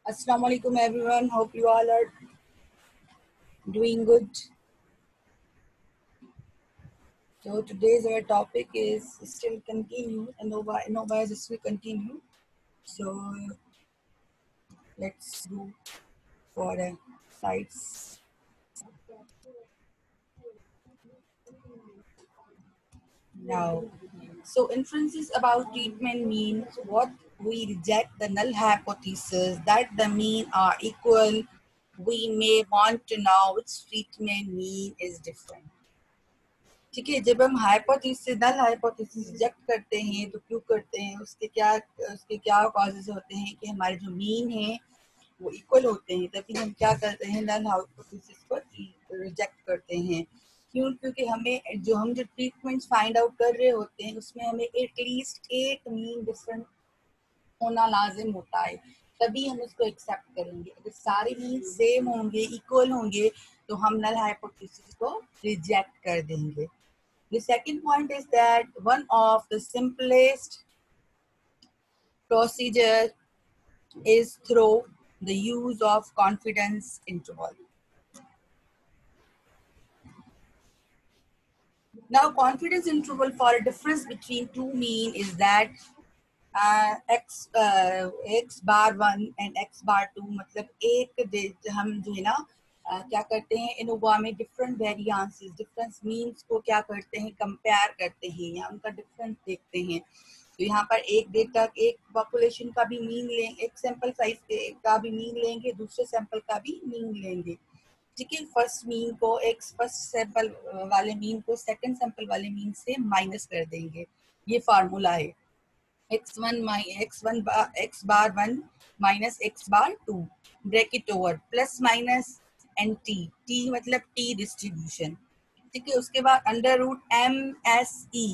Assalamu alaikum everyone. Hope you all are doing good. So today's our topic is still continue and Nova is still continue. So let's go for sites. Now, so inferences about treatment means what we reject the null hypothesis that the mean are equal. We may want to know which treatment mean is different. ठीक है, जब हम hypothesis null hypothesis reject करते हैं तो क्यों करते हैं, उसके क्या कॉजेज होते हैं कि हमारे जो मीन है वो इक्वल होते हैं, तभी हम क्या करते हैं नल हाइपोथेसिस को रिजेक्ट करते हैं। क्यों? क्योंकि हमें जो ट्रीटमेंट्स फाइंड आउट कर रहे होते हैं उसमें हमें एटलीस्ट एक मीन डिफरेंट होना लाजिम होता है, तभी हम उसको एक्सेप्ट करेंगे। अगर सारे मीन सेम होंगे, इक्वल होंगे, तो हम नल हाइपोथेसिस को रिजेक्ट कर देंगे। The second point is that one of the simplest procedure is through the use of confidence interval. Now, confidence interval for a difference between two mean is that x bar 1 and x bar 2, मतलब हम जो है ना क्या करते हैं, Innova में different variances difference means को क्या करते हैं, कंपेयर करते हैं या उनका डिफरेंस देखते हैं। तो यहाँ पर एक डेटा एक पॉपुलेशन का भी मीन लेंगे, एक सैंपल साइज का भी मीन लेंगे, दूसरे सैंपल का भी मीन लेंगे। ठीक है, फर्स्ट सैंपल वाले मीन को सेकंड सैंपल वाले मीन से माइनस कर देंगे। ये फार्मूला है x bar 1 minus x bar 2 bracket over plus minus n t मतलब टी डिस्ट्रीब्यूशन। ठीक है, उसके बाद अंडर रूट MSE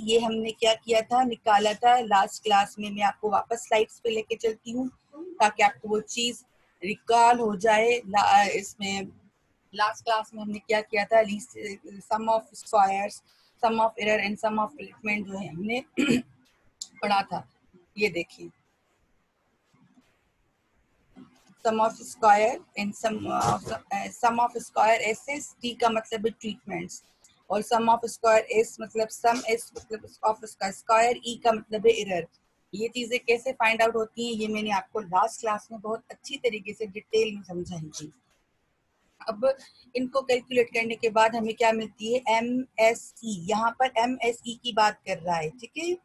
ये हमने क्या किया था, निकाला था लास्ट क्लास में। मैं आपको वापस स्लाइड्स पे लेके चलती हूँ ताकि आपको वो चीज रिकॉल हो जाए। इसमें लास्ट क्लास में हमने क्या किया था, sum of squares, sum of error and sum of treatment जो है हमने पढ़ा था। ये देखिए sum of square in sum of square S S, T का मतलब है ट्रीटमेंट्स, और सम ऑफ स्क्वायर एस मतलब सम एस मतलब ऑफ स्क्वायर, ई का मतलब है एरर। ये चीजें कैसे फाइंड आउट होती हैं ये मैंने आपको लास्ट क्लास में बहुत अच्छी तरीके से डिटेल में समझाई थी। अब इनको कैलकुलेट करने के बाद हमें क्या मिलती है, एम एस ई। यहाँ पर एम एस ई की बात कर रहा है, ठीक है,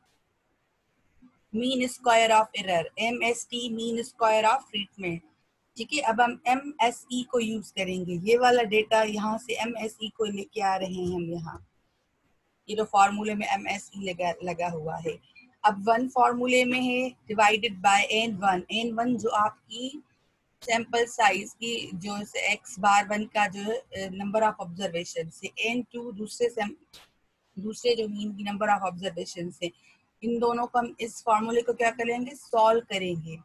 mean square of error, M S T mean square of treatment, ठीक है। अब हम एम एस ई को यूज करेंगे, ये वाला डेटा यहाँ से एम एस ई को लेके आ रहे हैं हम यहाँ, ये जो फॉर्मूले में एम एस ई लगा हुआ है। अब वन फॉर्मूले में है डिवाइडेड बाय एन वन जो आपकी सैंपल साइज की जो एक्स बार वन का जो नंबर ऑफ ऑब्जर्वेशन से, एन टू दूसरे जो मीन की नंबर ऑफ ऑब्जर्वेशन से, इन दोनों को हम इस फॉर्मूले को क्या करेंगे, सॉल्व करेंगे।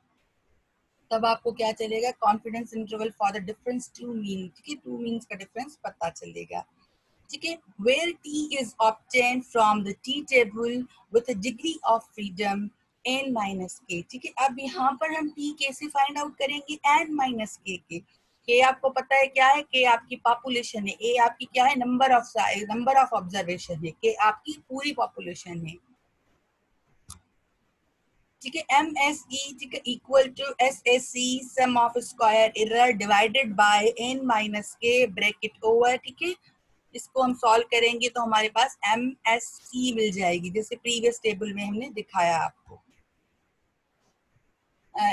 तब आपको क्या चलेगा, confidence interval for the difference two mean, ठीक है, टू मीन्स का डिफरेंस पता चलेगा, ठीक है। Where t is obtain from the t table with a degree of freedom n minus k, ठीक है। अब यहाँ पर हम t कैसे फाइंड आउट करेंगे, n माइनस के। k आपको पता है क्या है, k आपकी पॉपुलेशन है, a आपकी क्या है, नंबर ऑफ ऑब्जर्वेशन है, k आपकी पूरी पॉपुलेशन है, ठीक है। एम एस ई, ठीक है, equal to S S C sum of square error divided by n minus k bracket over, ठीक है। इसको हम सॉल्व करेंगे तो हमारे पास एम एस सी मिल जाएगी, जैसे प्रीवियस टेबल में हमने दिखाया आपको।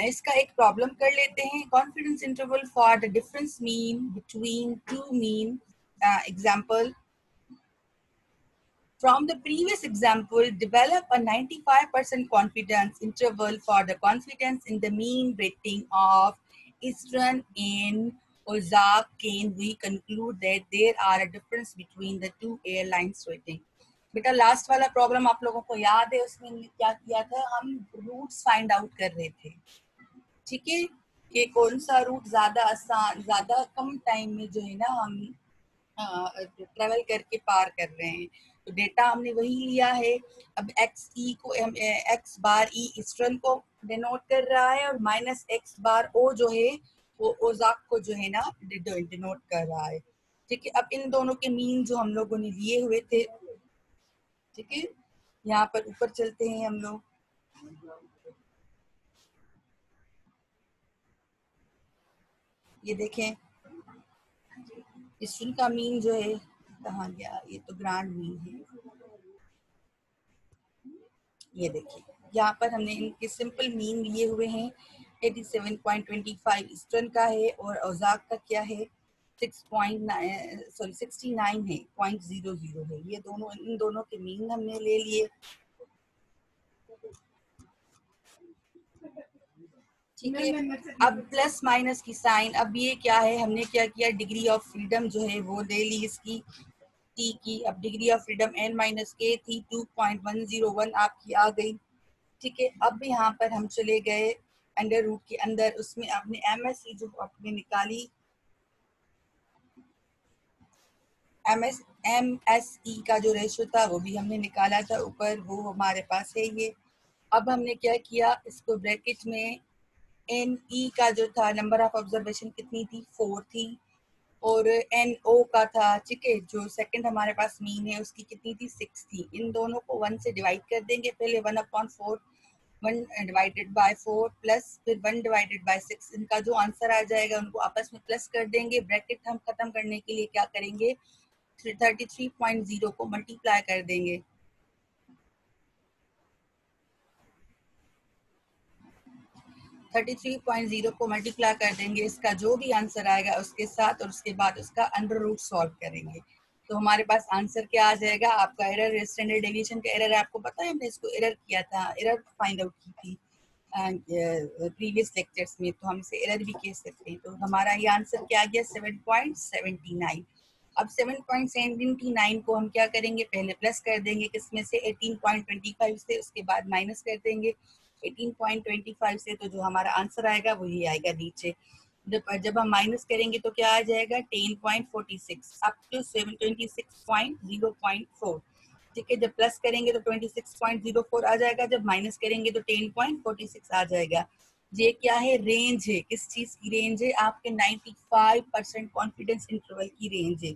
इसका एक प्रॉब्लम कर लेते हैं, confidence interval for the difference mean between two mean. Example, from the previous example, develop a 95% confidence interval for the confidence in the mean rating of Eastern and Ozark Kane. We conclude that there are a difference between the two airlines rating. बेटा last वाला problem आप लोगों को याद है, उसमें क्या किया था, हम रूट्स फाइंड आउट कर रहे थे, ठीक है, कि कौन सा रूट ज्यादा आसान, ज्यादा कम टाइम में जो है ना हम ट्रेवल करके पार कर रहे हैं। तो डेटा हमने वही लिया है। अब एक्स ई को एक्स बार ई ईस्टर्न को डिनोट कर रहा है, और माइनस एक्स बार ओ जो है वो ओजाक को जो है ना डिनोट कर रहा है, ठीक है। अब इन दोनों के मीन जो हम लोगों ने लिए हुए थे, ठीक है, यहाँ पर ऊपर चलते हैं हम लोग। ये देखें, ईस्टर्न का मीन जो है कहाँ गया, ये तो ग्रांड मीन है, ये देखिए यहाँ पर हमने इनके सिंपल मीन लिए हुए हैं, 87.25 ईस्टर्न का है, और ओजाक का क्या है 69 है, 0.00 है। ये दोनों, इन दोनों के मीन हमने ले लिए, ठीक है। अब प्लस माइनस की साइन, अब ये क्या है, हमने क्या किया, डिग्री ऑफ फ्रीडम जो है वो ले ली इसकी टी की। अब degree of freedom n minus के थी 2.101 आपकी आ गई, ठीक है। अब यहाँ पर हम चले गए अंडर रूट के अंदर, उसमें आपने एम एस ई जो आपने निकाली, एम एस ई का जो रेशो था वो भी हमने निकाला था ऊपर, वो हमारे पास है ये। अब हमने क्या किया, इसको ब्रैकेट में एन ई का जो था नंबर ऑफ ऑब्जर्वेशन कितनी थी, 4 थी, और एन ओ का था, ठीक है, जो सेकंड हमारे पास मीन है उसकी कितनी थी, 6 थी। इन दोनों को 1 से डिवाइड कर देंगे, पहले 1/4, 1 डिवाइडेड बाय 4 प्लस फिर 1 डिवाइडेड बाय 6, इनका जो आंसर आ जाएगा उनको आपस में प्लस कर देंगे। ब्रैकेट हम खत्म करने के लिए क्या करेंगे, 33.0 को मल्टीप्लाई कर देंगे, 33.0 को मल्टीप्लाई कर देंगे, इसका जो भी आंसर आएगा उसके साथ, और उसके बाद उसका अंडर रूट सॉल्व करेंगे। तो हमारे पास आंसर क्या आ जाएगा, आपका एरर, स्टैंडर्ड डेविएशन का एरर है, आपको पता है हमने इसको एरर किया था, एरर फाइंड आउट की थी प्रीवियस लेक्चर्स में, तो हम इसे एरर भी कह सकते हैं। तो हमारा ये आंसर क्या आ गया, 7.79। अब 7.79 को हम क्या करेंगे, पहले प्लस कर देंगे, किसमें से, 18.25 से, उसके बाद माइनस कर देंगे 18.25 से, तो जो हमारा आंसर आएगा वो ये आएगा नीचे। जब हम माइनस करेंगे तो क्या आ जाएगा, 10.46 अप टू 726.0.4, ठीक है। जब प्लस करेंगे तो 26.04 आ जाएगा, जब माइनस करेंगे तो 10.46 आ जाएगा। ये क्या है, रेंज है, किस चीज की रेंज है, आपके 95% कॉन्फिडेंस इंटरवल की रेंज है।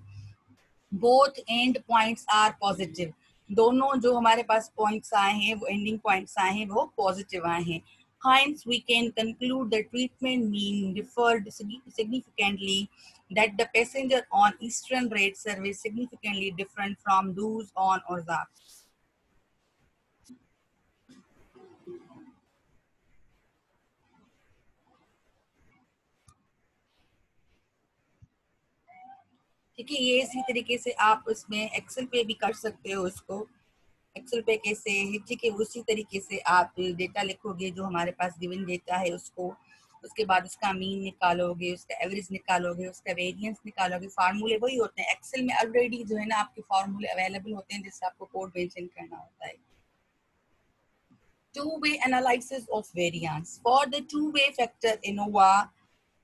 Both end points are positive, दोनों जो हमारे पास पॉइंट्स आए हैं, वो एंडिंग पॉइंट्स आए हैं, वो पॉजिटिव आए हैं। Hence, we can conclude the treatment mean differed significantly, that the passenger on Eastern rate service significantly different from those on Orza. ठीक है, ये इसी तरीके से आप उसमें एक्सेल पे भी कर सकते हो इसको, एक्सेल पे कैसे, ठीक है, उसी तरीके से आप डेटा लिखोगे जो हमारे पास गिवन डेटा है उसको, उसके बाद उसका मीन निकालोगे, उसका एवरेज निकालोगे, उसका वेरिएंस निकालोगे। फार्मूले वही होते हैं, एक्सेल में ऑलरेडी जो है ना आपके फार्मूले अवेलेबल होते हैं, जिससे आपको कोड मेंशन करना होता है। Two-way analysis of variance. For the two-way factor ANOVA,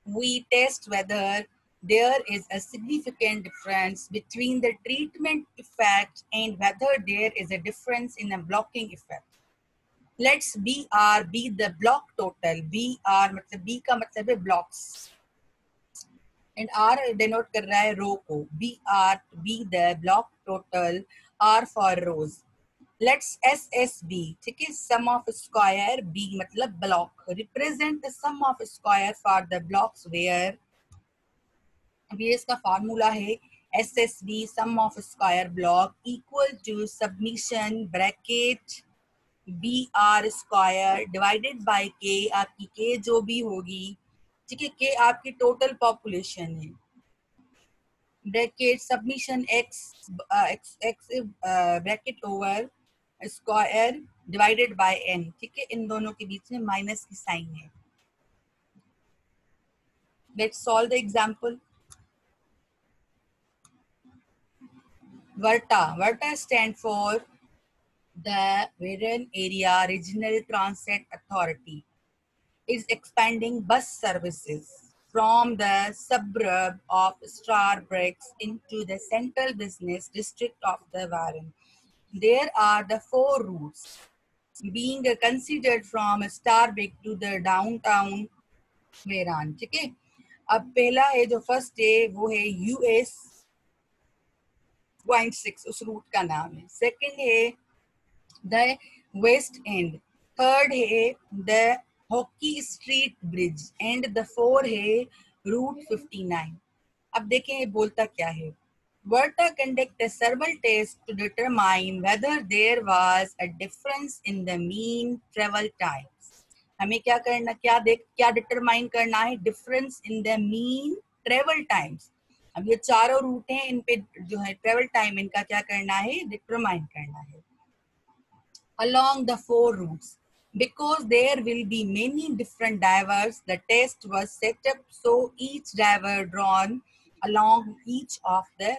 we test whether there is a significant difference between the treatment effect and whether there is a difference in a blocking effect. Let's BR be the block total. BR मतलब B का मतलब है blocks and R denote कर रहा है रो को. BR be the block total, R for rows. Let's SSB, ठीक है, sum of square, B मतलब block, represent the sum of square for the blocks where, अब ये इसका फार्मूला है, SSB sum of square block equal to submission bracket BR square divided by K, आपकी K जो भी होगी, ठीक है, K आपकी टोटल पॉपुलेशन है, bracket submission x bracket over square divided by n, ठीक है, इन दोनों के बीच में माइनस की साइन है। Let's solve the example. VERTA, VERTA stand for the वेरन area regional transit authority is expanding bus services from the suburb of Starbucks into the central business district of the Warren. There are the four routes being considered from Starbucks to the downtown Warren. ठीक है, अब पहला है जो first है वो है US 0.6, उस रूट का नाम है। सेकंड है द वेस्ट एंड, थर्ड है the hockey street bridge and the four है रूट 59। अब देखें ये बोलता क्या है। Verta conduct a several tests to determine whether there was a difference in the mean travel times. हमें क्या करना, क्या डिटरमाइन करना है, difference in the mean travel times. अब ये चारों रूट हैं, इन पे जो है ट्रेवल टाइम इनका क्या करना है, डिटरमाइन करना है along the four routes. Because there will be many different drivers, the test was set up so each driver drawn along each of the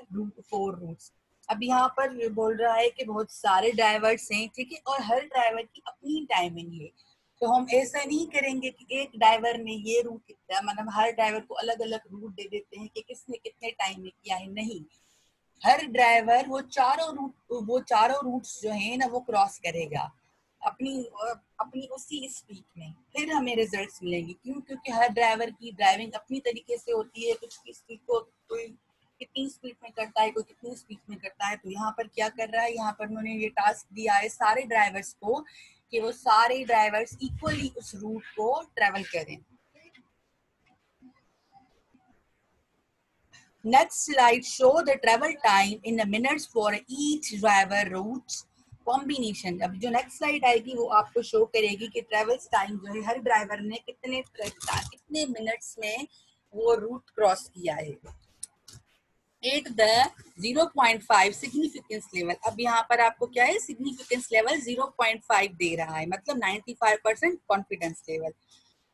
four routes. अब यहाँ पर बोल रहा है कि बहुत सारे ड्राइवर्स हैं, ठीक है, और हर ड्राइवर की अपनी टाइमिंग है। तो हम ऐसा नहीं करेंगे कि एक ड्राइवर ने ये रूट किया, मतलब हर ड्राइवर को अलग अलग रूट दे देते हैं कि किसने कितने टाइम में किया है, नहीं। हर ड्राइवर वो चारों रूट्स जो है ना वो क्रॉस करेगा अपनी अपनी उसी स्पीड में, फिर हमें रिजल्ट्स मिलेंगे। क्यों? क्योंकि हर ड्राइवर की ड्राइविंग अपनी तरीके से होती है, कुछ की स्पीड को कोई कितनी स्पीड में करता है, कोई कितनी स्पीड में करता है। तो यहाँ पर क्या कर रहा है, यहाँ पर उन्होंने ये टास्क दिया है सारे ड्राइवर्स को कि वो सारे ड्राइवर्स इक्वली उस रूट को ट्रेवल करें। Next slide show the travel time in the minutes for each driver routes combination. अब जो नेक्स्ट स्लाइड आएगी वो आपको शो करेगी कि ट्रेवल टाइम जो है हर ड्राइवर ने कितने मिनट्स में वो रूट क्रॉस किया है। एट द 0.5 सिग्निफिकेंस लेवल, अब यहाँ पर आपको क्या है, सिग्निफिकेंस लेवल 0.5 दे रहा है, मतलब 95% confidence level.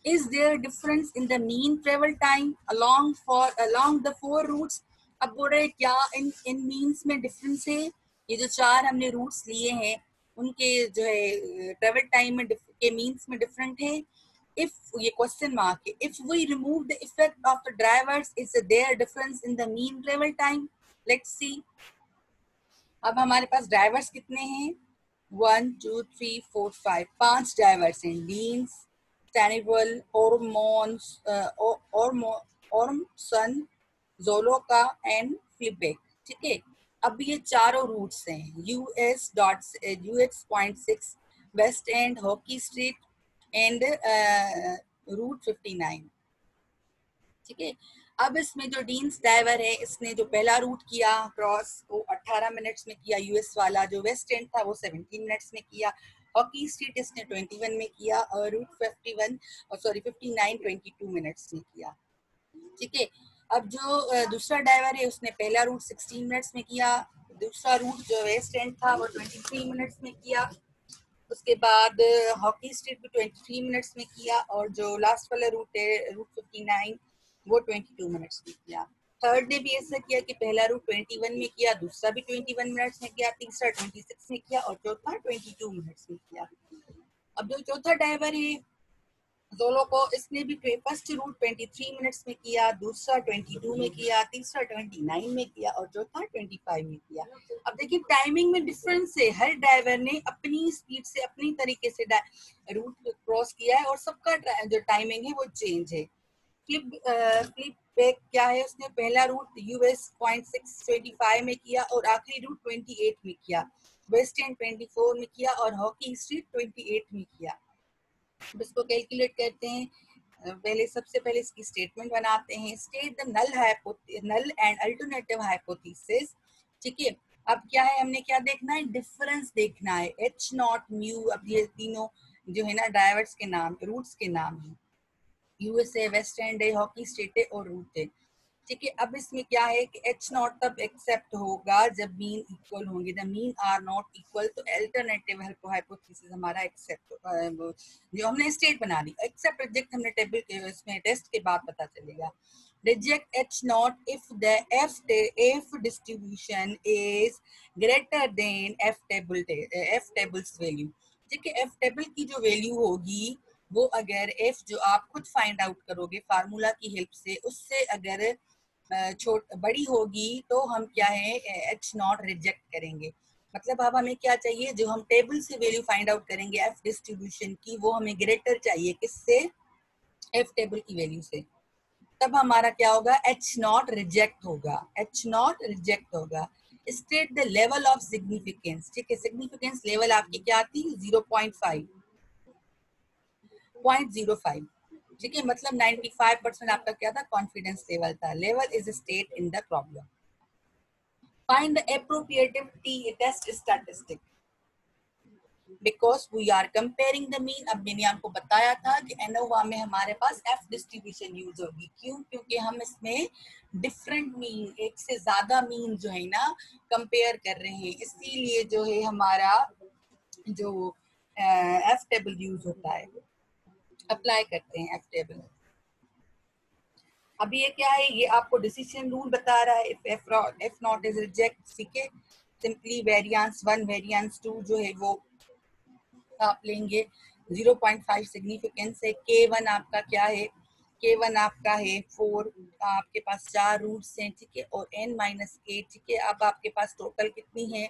Is there difference in the mean travel time along the four routes? अब बोल रहे क्या इन मीन्स में डिफरेंस है, ये जो चार हमने रूट्स लिए हैं उनके जो है ट्रेवल टाइम में के मीन्स में डिफरेंट है। if ये क्वेश्चन मार्क है, if we remove the effect of the drivers, is there difference in the mean travel time? Let's see. अब हमारे पास ड्राइवर्स कितने हैं, 1 2 3 4 5, 5 ड्राइवर्स हैं, मीन्स सैनिवल, ओरमसन, जोलोका एंड फ्लिबेक। ठीक है, अब ये चारों रूट्स हैं, US.6 west end, hockey street and route 59। ठीक है, अब इसमें जो डीन्स डाइवर है, इसने जो पहला रूट किया क्रॉस वो 18 मिनट्स में किया, यूएस वाला जो वेस्ट एंड था वो 17 मिनट्स में किया, हॉकी स्ट्रीट इसने 21 में किया, और रूट 59 22 मिनट्स में किया। ठीक है, अब जो दूसरा डाइवर है उसने पहला रूट 16 मिनट्स में किया, दूसरा रूट जो वेस्ट एंड था वो 23 मिनट्स में किया, उसके बाद हॉकी स्ट्रीट भी 23 मिनट्स में किया, और जो लास्ट वाला रूट है रूट 59 वो 22 मिनट्स में किया। थर्ड डे भी ऐसा किया कि पहला रूट 21 में किया, दूसरा भी 21 मिनट्स में किया, तीसरा 26 में किया, और चौथा 22 मिनट्स में किया। अब जो चौथा डाइवर है जोलो को, इसने भी फर्स्ट रूट 23 मिनट्स में किया, दूसरा 22 में किया, तीसरा 29 में किया, और चौथा 25 में किया। अब देखिए टाइमिंग में डिफरेंस है, हर ड्राइवर ने अपनी स्पीड से अपनी तरीके से रूट क्रॉस किया है, और सबका जो टाइमिंग है वो चेंज है। फ्लिप बैक क्या है, उसने पहला रूट US.625 में किया और आखिरी रूट 28 में किया, वेस्ट एंड 24 में किया, और हॉकी स्ट्रीट 28 में किया। इसको कैलकुलेट करते हैं, पहले सबसे पहले इसकी स्टेटमेंट बनाते हैं, state the null and alternative hypothesis. ठीक है, अब क्या है, हमने क्या देखना है, डिफरेंस देखना है, एच नॉट म्यू। अब ये तीनों जो है ना डाइवर्स के नाम, रूट्स के नाम है, यूएसए, वेस्ट एंड है, हॉकी स्टेट है, और रूट है। ठीक है, अब इसमें क्या है कि एच नॉट तब एक्सेप्ट होगा जब मीन इक्वल होंगे, the mean are not equal, तो अल्टरनेटिव हाइपोथेसिस हमारा एक्सेप्ट, जो हमने स्टेट बना दी, एक्सेप्ट रिजेक्ट हमने टेबल के इसमें टेस्ट के बाद पता चलेगा। Reject H naught if the F distribution is greater than F tables value. ठीक है, एफ टेबल की जो वैल्यू होगी वो अगर एफ जो आप खुद फाइंड आउट करोगे फार्मूला की हेल्प से, उससे अगर बड़ी होगी तो हम क्या है एच नॉट रिजेक्ट करेंगे। मतलब अब हमें क्या चाहिए, जो हम टेबल से वैल्यू फाइंड आउट करेंगे एफ डिस्ट्रीब्यूशन की, वो हमें ग्रेटर चाहिए किससे, एफ टेबल की वैल्यू से, तब हमारा क्या होगा, एच नॉट रिजेक्ट होगा, एच नॉट रिजेक्ट होगा। State the level of significance. ठीक है, सिग्निफिकेंस लेवल आपकी क्या आती है, 0.05। ठीक है, मतलब 95% आपका क्या था, कॉन्फिडेंस लेवल था। Level is state in the problem. Find the appropriative test statistic because we are comparing the mean. अब मैंने आपको बताया था कि एनोवा में हमारे पास एफ डिस्ट्रीब्यूशन यूज होगी, क्यों, क्योंकि हम इसमें डिफरेंट मीन, एक से ज्यादा मीन जो है ना कंपेयर कर रहे हैं, इसीलिए जो है हमारा जो एफ टेबल यूज होता है, अप्लाई करते हैं एफ टेबल। अभी ये क्या है, ये आपको डिसीजन रूल बता रहा है, if F not is reject. ठीक है, सिंपली वेरिएंस 1 वेरिएंस 2 जो है वो आप लेंगे, 0.5 सिग्निफिकेंस है। K1 आपका क्या है, K1 आपका है 4, आपके पास 4 रूट्स हैं। ठीक है, और n-8। ठीक है, अब आपके पास टोटल कितनी है,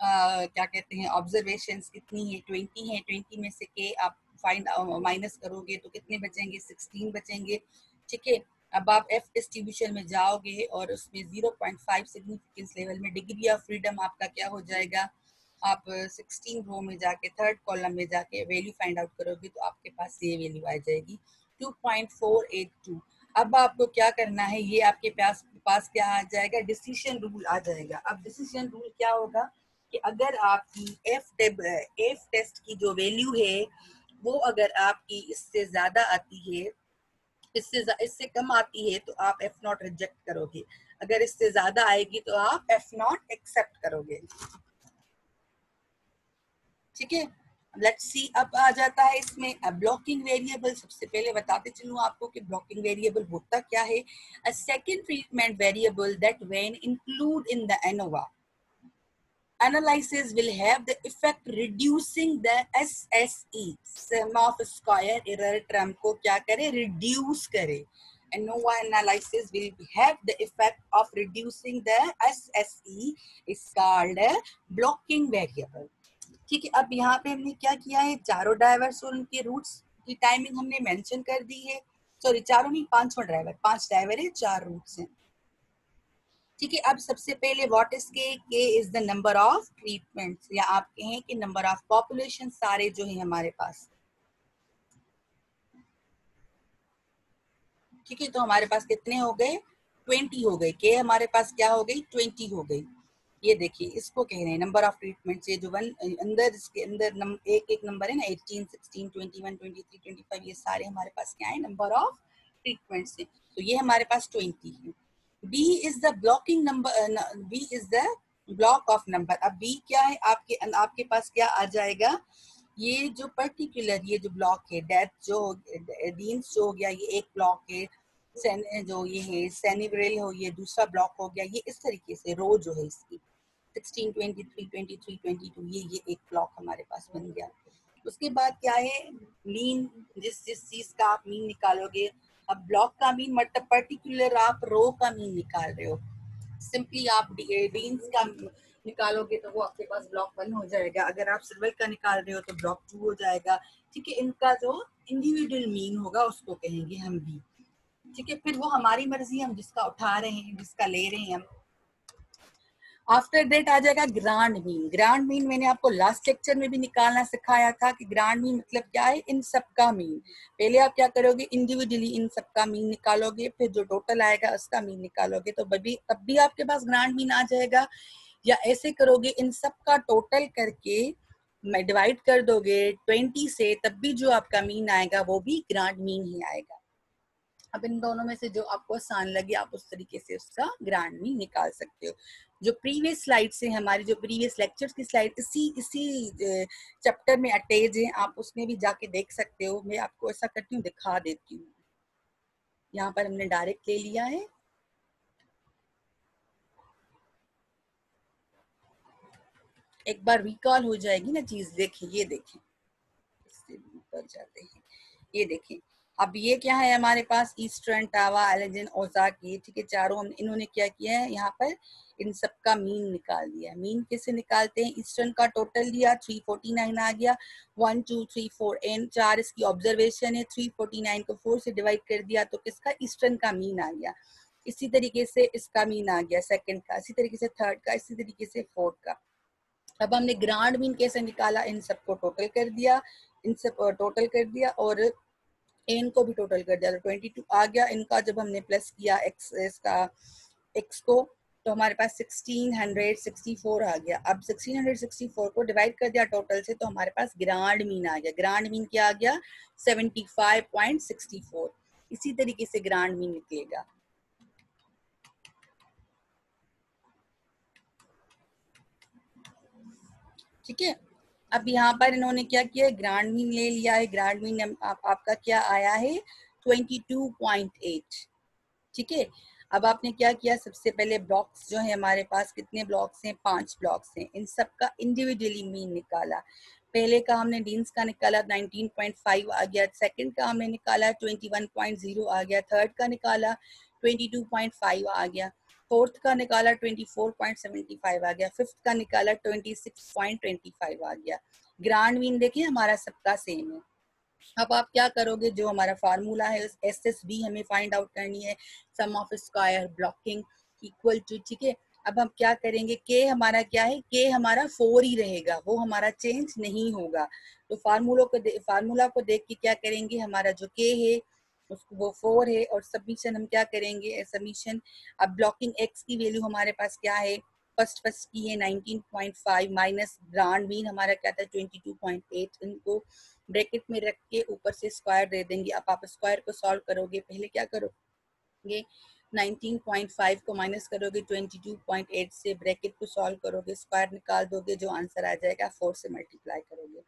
क्या कहते हैं, ऑब्जर्वेशंस कितनी है, 20 है। 20 में से K आप फाइंड माइनस करोगे तो कितने बचेंगे, 16 बचेंगे। ठीक है, अब आप एफ डिस्ट्रीब्यूशन में जाओगे और उसमें 0.5 सिग्निफिकेंस लेवल में डिग्री ऑफ फ्रीडम आपका क्या हो जाएगा, आप 16 रो में जाके थर्ड कॉलम में जाके वैल्यू फाइंड आउट करोगे तो आपके पास ये वैल्यू आ जाएगी 2.482। अब आपको क्या करना है, ये आपके पास क्या आ जाएगा, डिसीजन रूल आ जाएगा। अब डिसीजन रूल क्या होगा कि अगर आपकी एफ टेस्ट की जो वैल्यू है वो अगर आपकी इससे ज्यादा आती है, इससे कम आती है तो आप एफ नॉट रिजेक्ट करोगे, अगर इससे ज्यादा आएगी तो आप एफ नॉट एक्सेप्ट करोगे। ठीक है, लेट्स सी अब आ जाता है इसमें ब्लॉकिंग वेरिएबल। सबसे पहले बताते चलूं आपको कि ब्लॉकिंग वेरिएबल होता क्या है। A second treatment variable that when include in the ANOVA analysis will have the effect reducing the SSE, sum of square error term को क्या करे, reduce करे। ANOVA analysis will have the effect of reducing the SSE is called blocking variable। ठीक है, अब यहाँ पे हमने क्या किया है, चारों डाइवर्स और उनके रूट्स की टाइमिंग हमने मेंशन कर दी है। सॉरी चारों नहीं, 5 ड्राइवर है, 4 रूट्स हैं। ठीक है, अब सबसे पहले व्हाट इज के is the number of treatments, या आप कहें कि नंबर ऑफ पॉपुलेशन सारे जो है हमारे पास। ठीक है, तो हमारे पास कितने हो गए, 20 हो गए। के हमारे पास क्या हो गई, 20 हो गई। ये देखिए, इसको कह रहे हैं नंबर ऑफ ट्रीटमेंट्स। ये जो वन अंदर, इसके अंदर एक एक नंबर है ना, 18, 16, 21, 23, 25, ये सारे हमारे पास क्या है, नंबर ऑफ ट्रीटमेंट्स है। तो ये हमारे पास 20 है। B is the blocking number, B is the block of number. अब बी क्या है, आपके पास क्या आ जाएगा, ये जो पर्टिकुलर ये जो ब्लॉक है, डेथ जो डीन्स जो हो गया, ये एक ब्लॉक है। जो ये है सेनिब्रल हो, ये दूसरा ब्लॉक हो गया। ये इस तरीके से रो जो है इसकी 16, 23, 23, 22, ये एक ब्लॉक हमारे पास बन गया। उसके बाद क्या है, मीन, जिस जिस चीज का आप मीन निकालोगे। अब ब्लॉक का मीन मतलब पर्टिकुलर आप रो का मीन निकाल रहे हो। सिंपली आप डीन्स का निकालोगे तो वो आपके पास ब्लॉक 1 हो जाएगा। अगर आप सिल्वर का निकाल रहे हो तो ब्लॉक 2 हो जाएगा। ठीक है, इनका जो इंडिविजुअल मीन होगा उसको कहेंगे हम बी। ठीक है, फिर वो हमारी मर्जी, हम जिसका उठा रहे हैं, जिसका ले रहे हैं हम। आफ्टर दैट आ जाएगा ग्रांड मीन। ग्रांड मीन मैंने आपको लास्ट लेक्चर में भी निकालना सिखाया था कि ग्रांड मीन मतलब क्या है, इन सबका मीन। पहले आप क्या करोगे, इंडिविजुअली इन सबका मीन निकालोगे, फिर जो टोटल आएगा उसका मीन निकालोगे, तो तब भी आपके पास ग्रांड मीन आ जाएगा। या ऐसे करोगे, इन सबका टोटल करके डिवाइड कर दोगे 20 से, तब भी जो आपका मीन आएगा वो भी ग्रांड मीन ही आएगा। अब इन दोनों में से जो आपको आसान लगे आप उस तरीके से उसका ग्रांड मीन निकाल सकते हो। जो प्रीवियस स्लाइड से हमारी, जो प्रीवियस लेक्चर्स की स्लाइड इसी चैप्टर में अटैच है, आप उसमें भी जाके देख सकते हो। मैं आपको ऐसा करती हूँ, दिखा देती हूँ। यहाँ पर हमने डायरेक्ट ले लिया है। एक बार रिकॉल हो जाएगी ना चीज। देखिए, ये देखें, इससे ऊपर जाते हैं, ये देखें। अब ये क्या है हमारे पास, ईस्टर्न, टावा, एलेजन, ओजाक, ये ठीक है चारों। हम इन्होंने क्या किया है, यहाँ पर इन सब का मीन निकाल दिया। मीन कैसे निकालते हैं, ईस्टर्न का टोटल दिया 349 आ गया, 1 2 3 4 एन 4 इसकी ऑब्जर्वेशन है। 349 को 4 से डिवाइड कर दिया तो किसका, ईस्टर्न का मीन आ गया। इसी तरीके से इसका मीन आ गया सेकंड का, इसी तरीके से थर्ड का, इसी तरीके से फोर्थ का। अब हमने ग्रांड मीन कैसे निकाला, इन सबको टोटल कर दिया, इन सब टोटल कर दिया और एन को भी टोटल कर दिया, तो 22 आ गया। इनका जब हमने प्लस किया एक्स, इसका एक्स को, तो हमारे पास 1664 आ गया। अब 1664 को डिवाइड कर दिया टोटल से, तो हमारे पास ग्रांड मीन आ गया। ग्रांड मीन क्या आ गया, 75.64। इसी तरीके से ग्रांड मीन निकलेगा। ठीक है, अब यहाँ पर इन्होंने क्या किया, ग्रांड मीन ले लिया है। ग्रांड मीन आपका क्या आया है, 22.8। ठीक है, अब आपने क्या किया, सबसे पहले ब्लॉक्स जो है हमारे पास, कितने ब्लॉक्स हैं, 5 ब्लॉक्स हैं। इन सब का इंडिविजुअली मीन निकाला। पहले का हमने डीन्स का निकाला 19.5 आ गया, सेकंड का हमने निकाला 21.0 आ गया, थर्ड का निकाला 22.5 आ गया, फोर्थ का निकाला 24.75 आ गया, फिफ्थ का निकाला 26.25 आ गया। ग्रांड मीन देखिए हमारा सबका सेम है। अब आप क्या करोगे, जो हमारा फार्मूला है उस SSB हमें फाइंड आउट करनी है, sum of square blocking equal to. ठीक है, अब हम क्या करेंगे, के हमारा क्या है, के हमारा 4 ही रहेगा, वो हमारा चेंज नहीं होगा। तो फार्मूला को देख के क्या करेंगे, हमारा जो के है उसको वो 4 है, और सबमिशन हम क्या करेंगे, सबमिशन। अब ब्लॉकिंग एक्स की वैल्यू हमारे पास क्या है, फर्स्ट की है 19.5 माइनस ग्रांड मीन हमारा क्या था 22.8। इनको ब्रैकेट में रख के ऊपर से स्क्वायर दे देंगे। अब आप स्क्वायर को सॉल्व करोगे, पहले क्या करोगे, 19.5 को माइनस करोगे 22.8 से, ब्रैकेट को सॉल्व करोगे, स्क्वायर निकाल दोगे, जो आंसर आ जाएगा 4 से मल्टीप्लाई करोगे।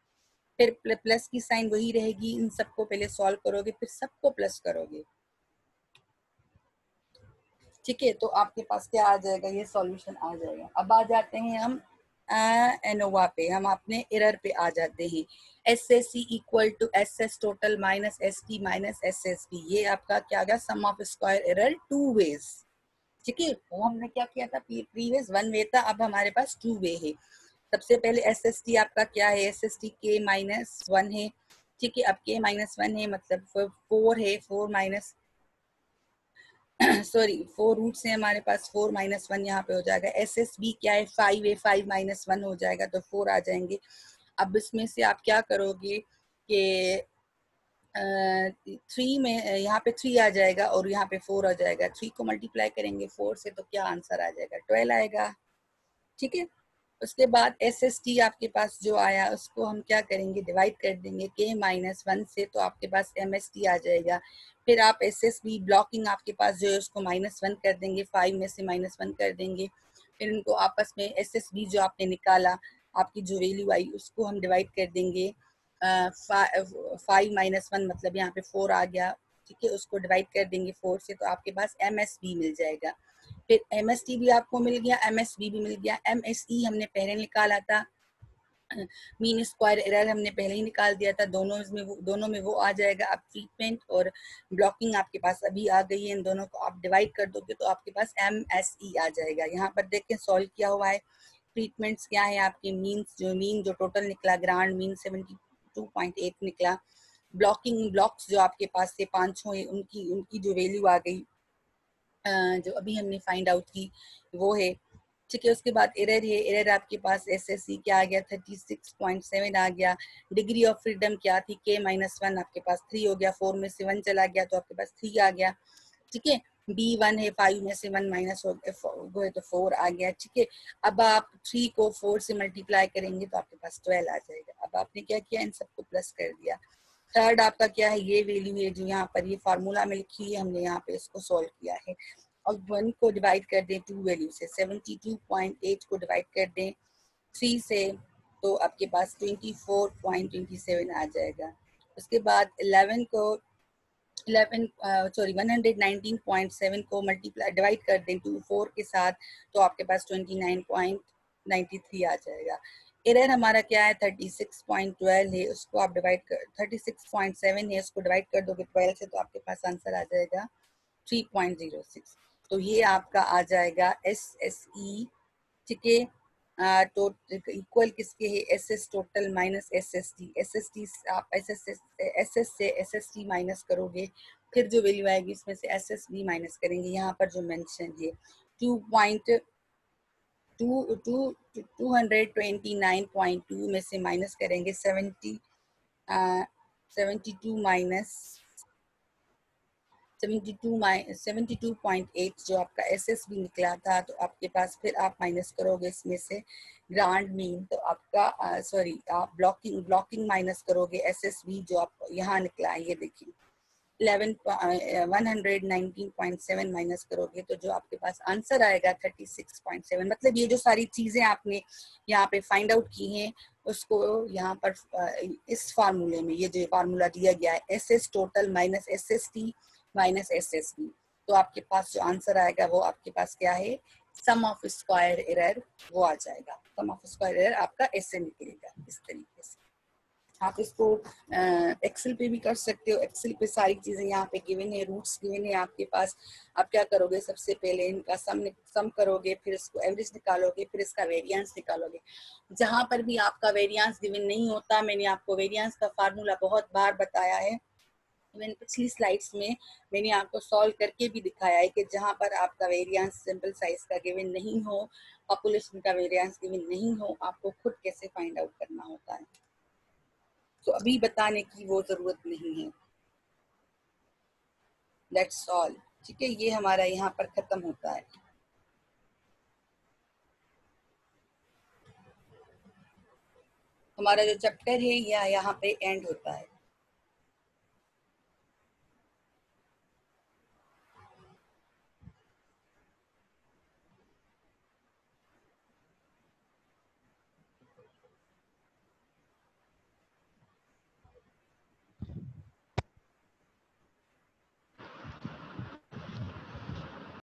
फिर प्लस की साइन वही रहेगी, इन सबको पहले सॉल्व करोगे, फिर सबको प्लस करोगे। ठीक है, तो आपके पास क्या आ जाएगा, ये सॉल्यूशन आ जाएगा। अब आ जाते हैं हम एनोवा पे, हम अपने एरर पे आ जाते हैं। SSC equal to SS total minus ST minus SSB, ये आपका क्या गया, सम ऑफ स्क्वायर एरर 2 वेज। ठीक है, वो हमने क्या किया था, प्रीवियस 1 वे था, अब हमारे पास 2 वे है। सबसे पहले SST आपका क्या है, SST K -1 है। ठीक है। अब k -1 है मतलब 4 है, 4 माइनस सॉरी 4 रूट्स है हमारे पास, 4 -1 यहाँ पे हो जाएगा। एस एस बी क्या है, 5 है, 5 -1 हो जाएगा तो 4 आ जाएंगे। अब इसमें से आप क्या करोगे कि 3 में यहाँ पे 3 आ जाएगा और यहाँ पे 4 आ जाएगा। 3 को मल्टीप्लाई करेंगे 4 से तो क्या आंसर आ जाएगा, 12 आएगा। ठीक है। उसके बाद एस एस टी आपके पास जो आया उसको हम क्या करेंगे, डिवाइड कर देंगे k -1 से तो आपके पास एम एस टी आ जाएगा। फिर आप एस एस बी ब्लॉकिंग आपके पास जो है उसको -1 कर देंगे, 5 में से -1 कर देंगे। फिर उनको आपस में एस एस बी जो आपने निकाला, आपकी जो वैल्यू आई उसको हम डिवाइड कर देंगे 5 -1 मतलब यहाँ पे 4 आ गया। ठीक है, उसको डिवाइड कर देंगे 4 से तो आपके पास एम एस बी मिल जाएगा। फिर एम एस टी भी आपको मिल गया, एम एस बी भी मिल गया। एम एस ई हमने पहले निकाला था, मीन स्क्वायर एरर हमने पहले ही निकाल दिया था, दोनों में वो आ जाएगा। अब ट्रीटमेंट और ब्लॉकिंग आपके पास अभी आ गई है, इन दोनों को आप डिवाइड कर दोगे तो आपके पास एम एस ई आ जाएगा। यहाँ पर देखें सॉल्व किया हुआ है। ट्रीटमेंट्स क्या है आपके, मीन जो टोटल निकला, ग्रांड मीन 72.8 निकला। ब्लॉक्स जो आपके पास से 5 हुए उनकी उनकी जो वैल्यू आ गई जो अभी हमने फाइंड आउट की वो है। ठीक है, उसके बाद एरर है, एरर आपके पास एस एस सी क्या आ गया, 36.7 आ गया। डिग्री ऑफ फ्रीडम क्या थी, k -1 आपके पास 3 हो गया, 4 में से 1 चला गया तो आपके पास 3 आ गया। ठीक है, बी 1 है, 5 में से 1 माइनस हो गया तो 4 आ गया। ठीक है, अब आप 3 को 4 से मल्टीप्लाई करेंगे तो आपके पास 12 आ जाएगा। अब आपने क्या किया, इन सबको प्लस कर दिया। थर्ड आपका क्या है, ये वैल्यू है जो यहाँ पर ये फार्मूला में लिखी है, हमने यहाँ पे इसको सॉल्व किया है। और 1 को डिवाइड कर दें 2 वैल्यू से, 72.8 को डिवाइड कर दें 3 से तो आपके पास 24.27 आ जाएगा। उसके बाद 119.7 को मल्टीप्लाई डिवाइड कर दें 4 के साथ तो आपके पास 29.93 आ जाएगा। एरर हमारा क्या है, 36.12 है, उसको आप डिवाइड कर 36.7 है, उसको डिवाइड कर दोगे 12 से तो आपके पास आंसर आ जाएगा 3.06। तो ये आपका आ जाएगा एस एस ई। ठीक है, तो इक्वल किसके है, S S total minus S S T. S S T आप एस से एस एस टी माइनस करोगे, फिर जो वैल्यू आएगी इसमें से एस एस बी माइनस करेंगे। यहाँ पर जो मेंशन है 229.2 में से माइनस करेंगे 72 माइनस 72.8 जो आपका एस एस बी निकला था तो आपके पास फिर आप माइनस करोगे इसमें से ग्रांड मीन तो आपका आप ब्लॉकिंग माइनस करोगे एस एस बी जो आप यहाँ निकला है, ये देखिए 119.7 माइनस करोगे तो जो आपके पास आंसर आएगा 36.7। मतलब ये जो सारी चीजें आपने यहाँ पे फाइंड आउट की हैं उसको यहाँ पर इस फार्मूले में, ये जो फार्मूला दिया गया है S S total minus S S T minus S S B, तो आपके पास जो आंसर आएगा वो आपके पास क्या है, सम ऑफ स्क्वायर एरर वो आ जाएगा। सम ऑफ स्क्वायर एरर आपका ऐसे निकलेगा इस तरीके से। आप इसको एक्सेल पे भी कर सकते हो, एक्सेल पे सारी चीजें यहाँ पे गिवन है, रूट्स गिवन है आपके पास। आप क्या करोगे, सबसे पहले इनका सम करोगे, फिर इसको एवरेज निकालोगे, फिर इसका वेरिएंस निकालोगे। जहां पर भी आपका वेरिएंस गिवन नहीं होता, मैंने आपको वेरिएंस का फार्मूला बहुत बार बताया है, इवन पिछली स्लाइड्स में मैंने आपको सॉल्व करके भी दिखाया है कि जहां पर आपका वेरिएंस सिंपल साइज का गिवन नहीं हो, पॉपुलेशन का वेरिएंस गिवन नहीं हो, आपको खुद कैसे फाइंड आउट करना होता है। तो अभी बताने की वो जरूरत नहीं है। That's all. ठीक है, ये हमारा यहाँ पर खत्म होता है। हमारा जो चैप्टर है यह यहाँ पे एंड होता है।